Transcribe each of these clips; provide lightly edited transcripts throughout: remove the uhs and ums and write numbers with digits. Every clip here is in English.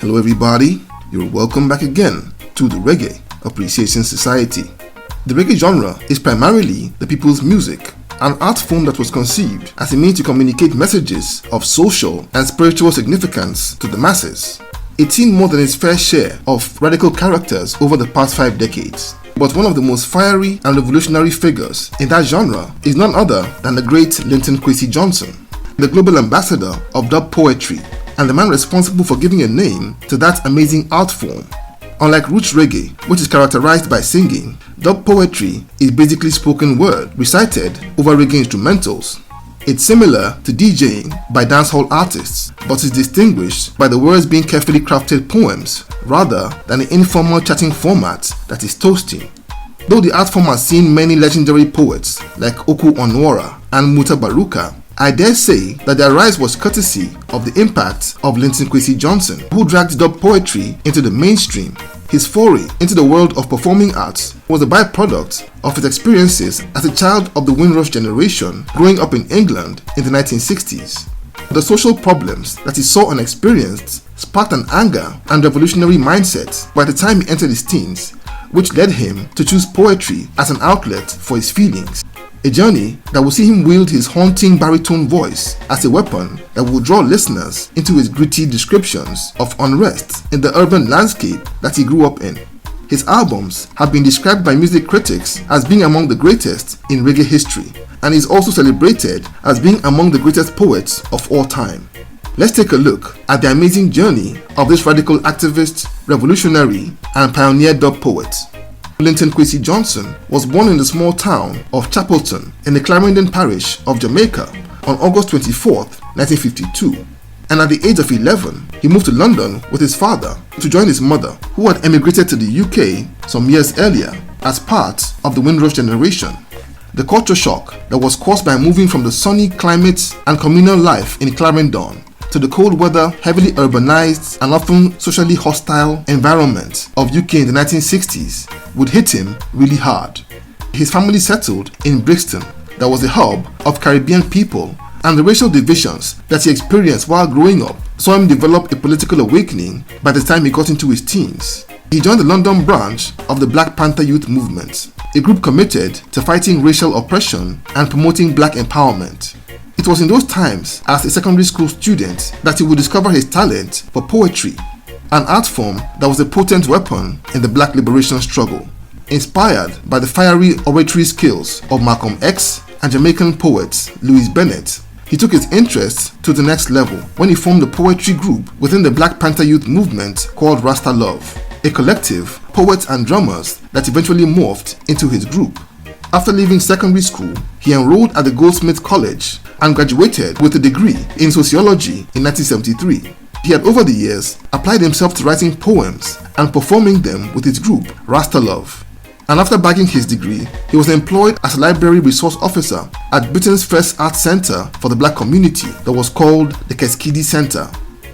Hello everybody, you're welcome back again to the Reggae Appreciation Society. The reggae genre is primarily the people's music, an art form that was conceived as a means to communicate messages of social and spiritual significance to the masses. It's seen more than its fair share of radical characters over the past 5 decades. But one of the most fiery and revolutionary figures in that genre is none other than the great Linton Kwesi Johnson, the global ambassador of dub poetry and the man responsible for giving a name to that amazing art form. Unlike roots reggae, which is characterized by singing, dub poetry is basically spoken word recited over reggae instrumentals. It's similar to DJing by dancehall artists, but is distinguished by the words being carefully crafted poems rather than the informal chatting format that is toasting. Though the art form has seen many legendary poets like Oku Onwara and Muta Baruka, I dare say that their rise was courtesy of the impact of Linton Kwesi Johnson, who dragged dub poetry into the mainstream. His foray into the world of performing arts was a byproduct of his experiences as a child of the Windrush generation growing up in England in the 1960s. The social problems that he saw and experienced sparked an anger and revolutionary mindset by the time he entered his teens, which led him to choose poetry as an outlet for his feelings. A journey that will see him wield his haunting baritone voice as a weapon that will draw listeners into his gritty descriptions of unrest in the urban landscape that he grew up in. His albums have been described by music critics as being among the greatest in reggae history, and is also celebrated as being among the greatest poets of all time. Let's take a look at the amazing journey of this radical activist, revolutionary, and pioneer dub poet. Linton Kwesi Johnson was born in the small town of Chapelton in the Clarendon parish of Jamaica on August 24, 1952, and at the age of 11, he moved to London with his father to join his mother, who had emigrated to the UK some years earlier as part of the Windrush generation. The culture shock that was caused by moving from the sunny climate and communal life in Clarendon to the cold weather, heavily urbanized and often socially hostile environment of UK in the 1960s would hit him really hard. His family settled in Brixton, that was the hub of Caribbean people, and the racial divisions that he experienced while growing up saw him develop a political awakening by the time he got into his teens. He joined the London branch of the Black Panther Youth Movement, a group committed to fighting racial oppression and promoting black empowerment. It was in those times, as a secondary school student, that he would discover his talent for poetry, an art form that was a potent weapon in the black liberation struggle. Inspired by the fiery oratory skills of Malcolm X and Jamaican poet Louis Bennett, he took his interest to the next level when he formed a poetry group within the Black Panther Youth Movement called Rasta Love, a collective of poets and drummers that eventually morphed into his group. After leaving secondary school, he enrolled at the Goldsmith College and graduated with a degree in sociology in 1973. He had over the years applied himself to writing poems and performing them with his group, Rasta Love. And after bagging his degree, he was employed as a library resource officer at Britain's first art center for the black community that was called the Keskidi Center.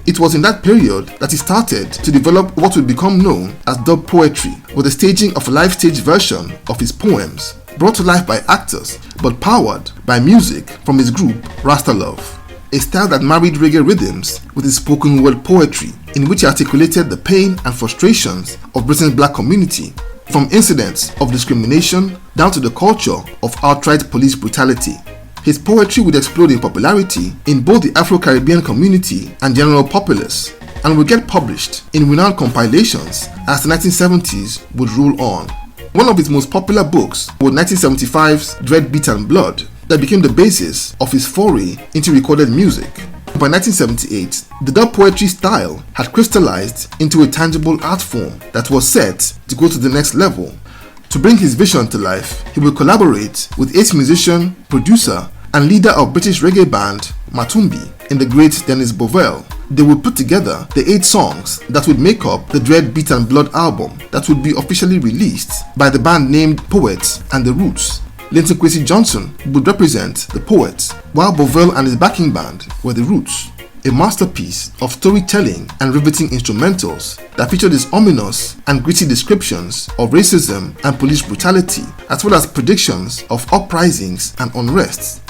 It was in that period that he started to develop what would become known as dub poetry, with the staging of a live stage version of his poems, brought to life by actors but powered by music from his group Rasta Love, a style that married reggae rhythms with his spoken word poetry, in which he articulated the pain and frustrations of Britain's black community, from incidents of discrimination down to the culture of outright police brutality. His poetry would explode in popularity in both the Afro-Caribbean community and general populace, and would get published in renowned compilations as the 1970s would roll on. One of his most popular books was 1975's Dread, Beat and Blood, that became the basis of his foray into recorded music. By 1978, the dub poetry style had crystallized into a tangible art form that was set to go to the next level. To bring his vision to life, he would collaborate with ace musician, producer, and leader of British reggae band Matumbi in the great Dennis Bovell. They would put together the 8 songs that would make up the Dread, Beat and Blood album that would be officially released by the band named Poets and the Roots. Linton Kwesi Johnson would represent the Poets, while Bovell and his backing band were the Roots, a masterpiece of storytelling and riveting instrumentals that featured his ominous and gritty descriptions of racism and police brutality, as well as predictions of uprisings and unrest.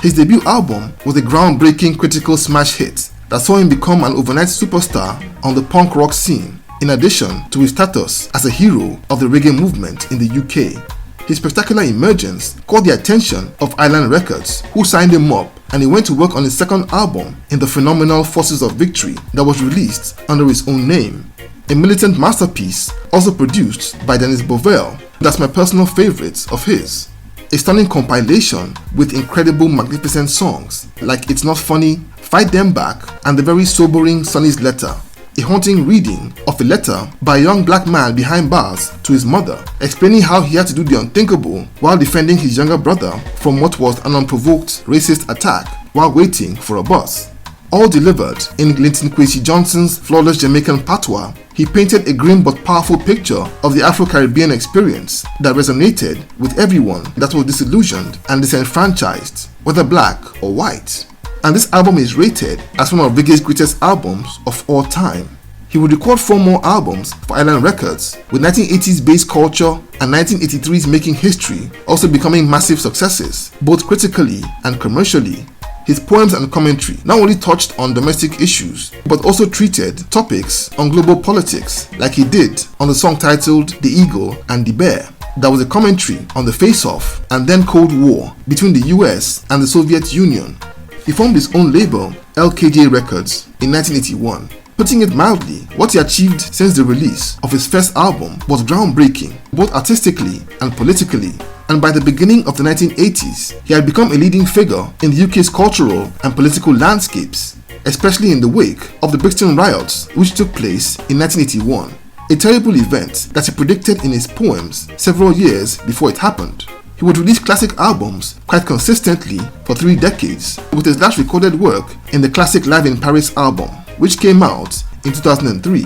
His debut album was a groundbreaking critical smash hit that saw him become an overnight superstar on the punk rock scene, in addition to his status as a hero of the reggae movement in the UK. His spectacular emergence caught the attention of Island Records, who signed him up, and he went to work on his second album in the phenomenal Forces of Victory that was released under his own name. A Militant masterpiece also produced by Dennis Bovell, that's my personal favorite of his. A stunning compilation with incredible magnificent songs like It's Not Funny, Fight Them Back, and the very sobering Sonny's Letter. A haunting reading of a letter by a young black man behind bars to his mother, explaining how he had to do the unthinkable while defending his younger brother from what was an unprovoked racist attack while waiting for a bus. All delivered in Linton Kwesi Johnson's flawless Jamaican patois, he painted a grim but powerful picture of the Afro-Caribbean experience that resonated with everyone that was disillusioned and disenfranchised, whether black or white. And this album is rated as one of Reggae's greatest albums of all time. He would record 4 more albums for Island Records, with 1980s bass culture and 1983's Making History also becoming massive successes, both critically and commercially. His poems and commentary not only touched on domestic issues, but also treated topics on global politics, like he did on the song titled The Eagle and the Bear. That was a commentary on the face-off and then Cold War between the US and the Soviet Union. He formed his own label, LKJ Records, in 1981. Putting it mildly, what he achieved since the release of his first album was groundbreaking, both artistically and politically. And by the beginning of the 1980s, he had become a leading figure in the UK's cultural and political landscapes, especially in the wake of the Brixton riots, which took place in 1981. A terrible event that he predicted in his poems several years before it happened. He would release classic albums quite consistently for 3 decades, with his last recorded work in the classic Live in Paris album, which came out in 2003.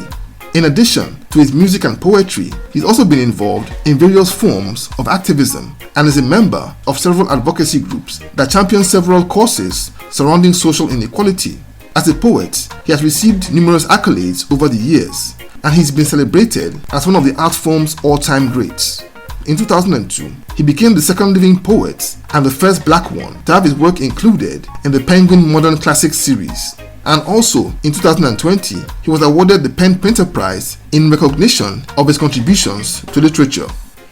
In addition to his music and poetry, he's also been involved in various forms of activism and is a member of several advocacy groups that champion several causes surrounding social inequality. As a poet, he has received numerous accolades over the years, and he's been celebrated as one of the art form's all-time greats. In 2002, he became the second living poet and the first black one to have his work included in the Penguin Modern Classics series. And also, in 2020, he was awarded the Pen Printer Prize in recognition of his contributions to literature.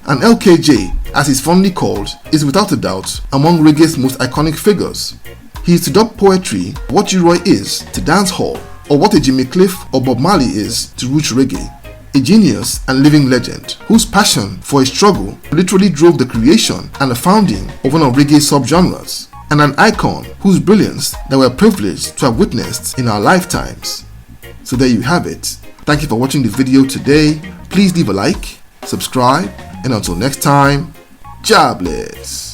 And LKJ, as he's fondly called, is without a doubt among reggae's most iconic figures. He is to dub poetry what Uroy is to dancehall, or what a Jimmy Cliff or Bob Marley is to roots reggae. A genius and living legend whose passion for his struggle literally drove the creation and the founding of one of reggae's subgenres, and an icon whose brilliance that we're privileged to have witnessed in our lifetimes. So there you have it. Thank you for watching the video today. Please leave a like, subscribe, and until next time, Jah bless.